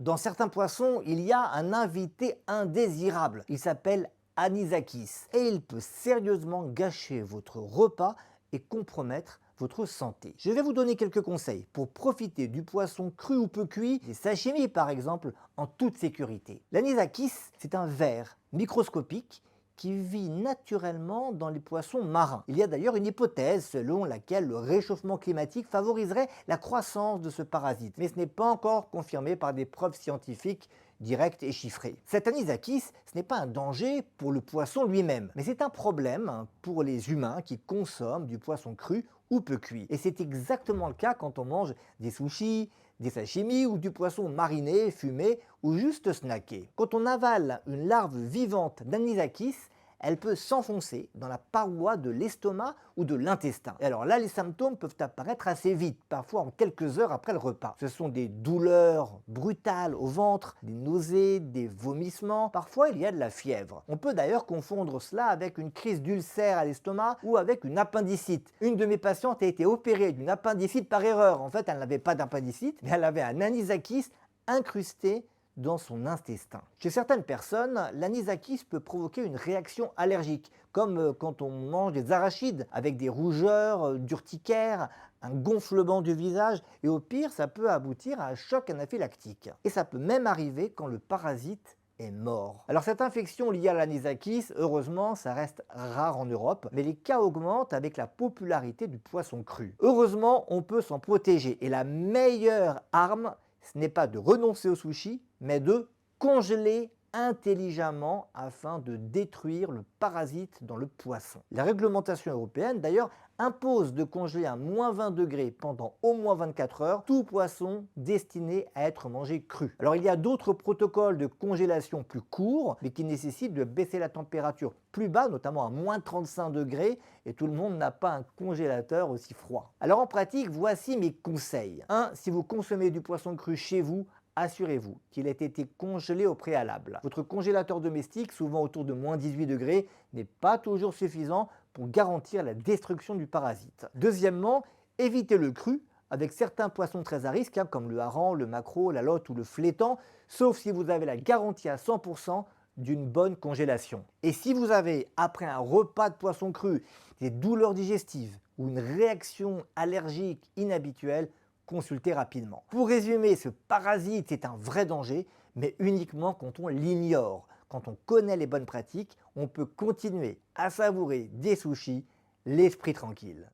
Dans certains poissons, il y a un invité indésirable. Il s'appelle anisakis et il peut sérieusement gâcher votre repas et compromettre votre santé. Je vais vous donner quelques conseils pour profiter du poisson cru ou peu cuit, des sashimi par exemple, en toute sécurité. L'anisakis, c'est un ver microscopique qui vit naturellement dans les poissons marins. Il y a d'ailleurs une hypothèse selon laquelle le réchauffement climatique favoriserait la croissance de ce parasite, mais ce n'est pas encore confirmé par des preuves scientifiques directes et chiffrées. Cet anisakis, ce n'est pas un danger pour le poisson lui-même, mais c'est un problème pour les humains qui consomment du poisson cru ou peu cuit. Et c'est exactement le cas quand on mange des sushis, des sashimi ou du poisson mariné, fumé ou juste snacké. Quand on avale une larve vivante d'anisakis, elle peut s'enfoncer dans la paroi de l'estomac ou de l'intestin. Et alors là, les symptômes peuvent apparaître assez vite, parfois en quelques heures après le repas. Ce sont des douleurs brutales au ventre, des nausées, des vomissements, parfois il y a de la fièvre. On peut d'ailleurs confondre cela avec une crise d'ulcère à l'estomac ou avec une appendicite. Une de mes patientes a été opérée d'une appendicite par erreur. En fait, elle n'avait pas d'appendicite, mais elle avait un anisakis incrusté dans son intestin. Chez certaines personnes, l'anisakis peut provoquer une réaction allergique, comme quand on mange des arachides, avec des rougeurs, d'urticaire, un gonflement du visage, et au pire, ça peut aboutir à un choc anaphylactique. Et ça peut même arriver quand le parasite est mort. Alors cette infection liée à l'anisakis, heureusement, ça reste rare en Europe, mais les cas augmentent avec la popularité du poisson cru. Heureusement, on peut s'en protéger, et la meilleure arme, ce n'est pas de renoncer au sushi, mais de congeler intelligemment afin de détruire le parasite dans le poisson. La réglementation européenne d'ailleurs impose de congeler à -20 degrés pendant au moins 24 heures tout poisson destiné à être mangé cru. Alors il y a d'autres protocoles de congélation plus courts mais qui nécessitent de baisser la température plus bas, notamment à -35 degrés, et tout le monde n'a pas un congélateur aussi froid. Alors en pratique, voici mes conseils. 1. Si vous consommez du poisson cru chez vous, assurez-vous qu'il ait été congelé au préalable. Votre congélateur domestique, souvent autour de -18 degrés, n'est pas toujours suffisant pour garantir la destruction du parasite. Deuxièmement, évitez le cru avec certains poissons très à risque, comme le hareng, le maquereau, la lotte ou le flétan, sauf si vous avez la garantie à 100% d'une bonne congélation. Et si vous avez, après un repas de poisson cru, des douleurs digestives ou une réaction allergique inhabituelle, consultez rapidement. Pour résumer, ce parasite est un vrai danger, mais uniquement quand on l'ignore. Quand on connaît les bonnes pratiques, on peut continuer à savourer des sushis, l'esprit tranquille.